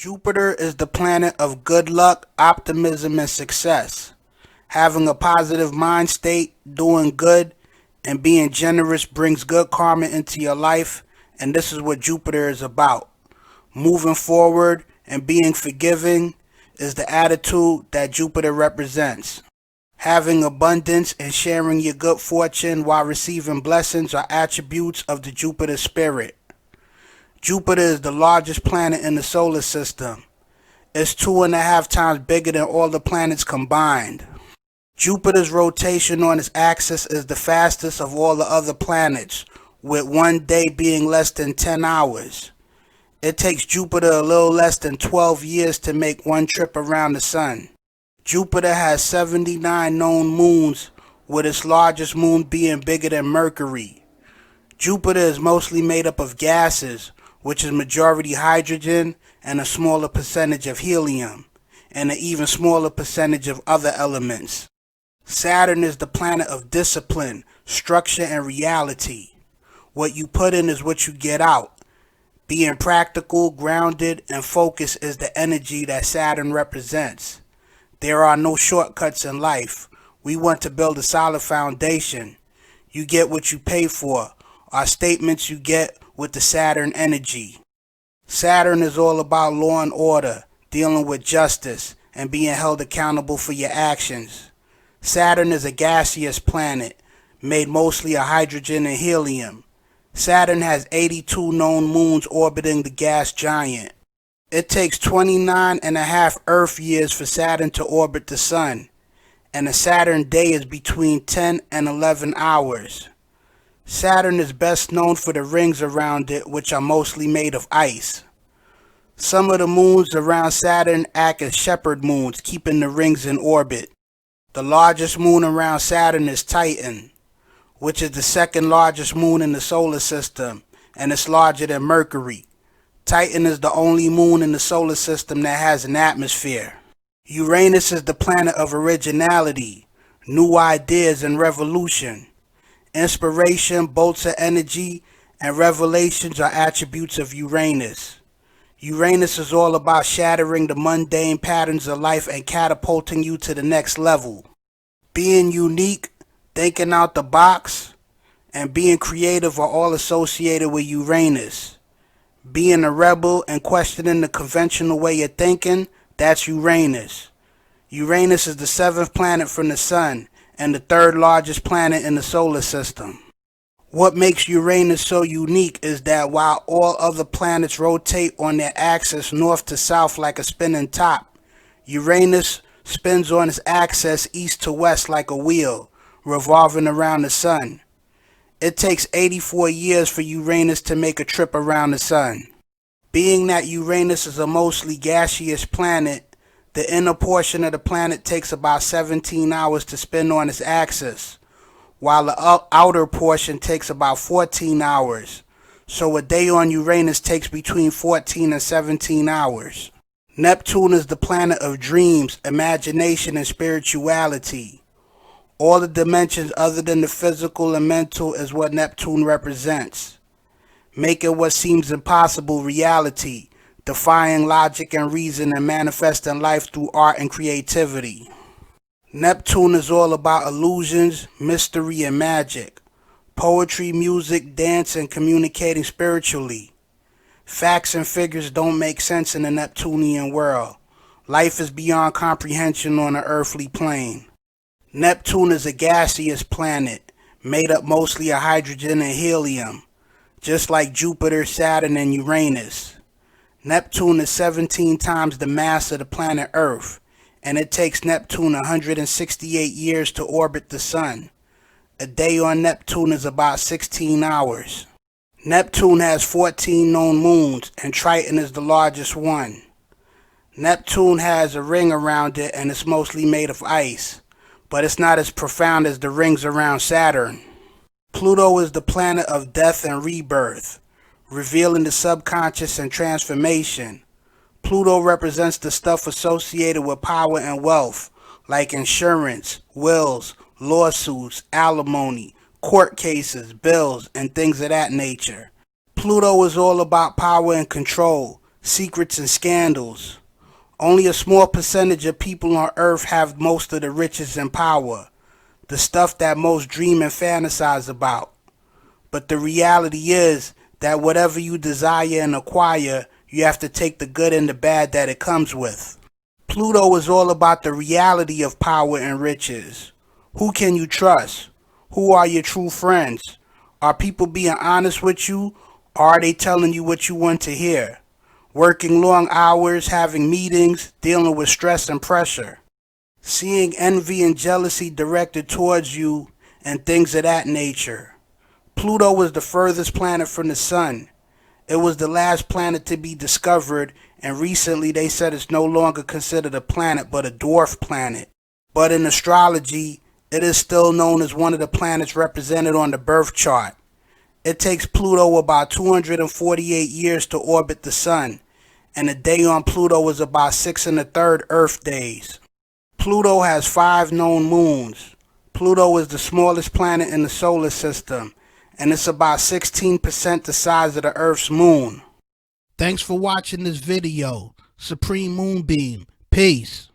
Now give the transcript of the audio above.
Jupiter is the planet of good luck, optimism, and success. Having a positive mind state, doing good, and being generous brings good karma into your life, and this is what Jupiter is about. Moving forward and being forgiving is the attitude that Jupiter represents. Having abundance and sharing your good fortune while receiving blessings are attributes of the Jupiter spirit. Jupiter is the largest planet in the solar system. It's 2.5 times bigger than all the planets combined. Jupiter's rotation on its axis is the fastest of all the other planets, with one day being less than 10 hours. It takes Jupiter a little less than 12 years to make one trip around the sun. Jupiter has 79 known moons, with its largest moon being bigger than Mercury. Jupiter is mostly made up of gases, which is majority hydrogen and a smaller percentage of helium, and an even smaller percentage of other elements. Saturn is the planet of discipline, structure, and reality. What you put in is what you get out. Being practical, grounded, and focused is the energy that Saturn represents. There are no shortcuts in life. We want to build a solid foundation. You get what you pay for, are statements you get with the Saturn energy. Saturn is all about law and order, dealing with justice, and being held accountable for your actions. Saturn is a gaseous planet, made mostly of hydrogen and helium. Saturn has 82 known moons orbiting the gas giant. It takes 29.5 Earth years for Saturn to orbit the Sun, and a Saturn day is between 10 and 11 hours. Saturn is best known for the rings around it, which are mostly made of ice. Some of the moons around Saturn act as shepherd moons, keeping the rings in orbit. The largest moon around Saturn is Titan, which is the second largest moon in the solar system, and it's larger than Mercury. Titan is the only moon in the solar system that has an atmosphere. Uranus is the planet of originality, new ideas, and revolution. Inspiration, bolts of energy, and revelations are attributes of Uranus. Uranus is all about shattering the mundane patterns of life and catapulting you to the next level. Being unique, thinking out the box, and being creative are all associated with Uranus. Being a rebel and questioning the conventional way of thinking, that's Uranus. Uranus is the 7th planet from the Sun and the 3rd largest planet in the solar system. What makes Uranus so unique is that while all other planets rotate on their axis north to south like a spinning top, Uranus spins on its axis east to west like a wheel, revolving around the Sun. It takes 84 years for Uranus to make a trip around the Sun. Being that Uranus is a mostly gaseous planet, the inner portion of the planet takes about 17 hours to spin on its axis, while the outer portion takes about 14 hours. So a day on Uranus takes between 14 and 17 hours. Neptune is the planet of dreams, imagination, and spirituality. All the dimensions other than the physical and mental is what Neptune represents. Making what seems impossible reality, defying logic and reason, and manifesting life through art and creativity. Neptune is all about illusions, mystery, and magic. Poetry, music, dance, and communicating spiritually. Facts and figures don't make sense in the Neptunian world. Life is beyond comprehension on the earthly plane. Neptune is a gaseous planet, made up mostly of hydrogen and helium, just like Jupiter, Saturn, and Uranus. Neptune is 17 times the mass of the planet Earth, and it takes Neptune 168 years to orbit the Sun. A day on Neptune is about 16 hours. Neptune has 14 known moons, and Triton is the largest one. Neptune has a ring around it, and it's mostly made of ice, but it's not as profound as the rings around Saturn. Pluto is the planet of death and rebirth, revealing the subconscious and transformation. Pluto represents the stuff associated with power and wealth, like insurance, wills, lawsuits, alimony, court cases, bills, and things of that nature. Pluto is all about power and control, secrets, and scandals. Only a small percentage of people on Earth have most of the riches and power, the stuff that most dream and fantasize about. But the reality is that whatever you desire and acquire, you have to take the good and the bad that it comes with. Pluto is all about the reality of power and riches. Who can you trust? Who are your true friends? Are people being honest with you, or are they telling you what you want to hear? Working long hours, having meetings, dealing with stress and pressure. Seeing envy and jealousy directed towards you, and things of that nature. Pluto was the furthest planet from the sun. It was the last planet to be discovered, and recently they said it's no longer considered a planet but a dwarf planet. But in astrology, it is still known as one of the planets represented on the birth chart. It takes Pluto about 248 years to orbit the sun, and a day on Pluto is about 6 1/3 Earth days. Pluto has 5 known moons. Pluto is the smallest planet in the solar system, and it's about 16% the size of the Earth's moon. Thanks for watching this video. Supreme Moonbeam. Peace.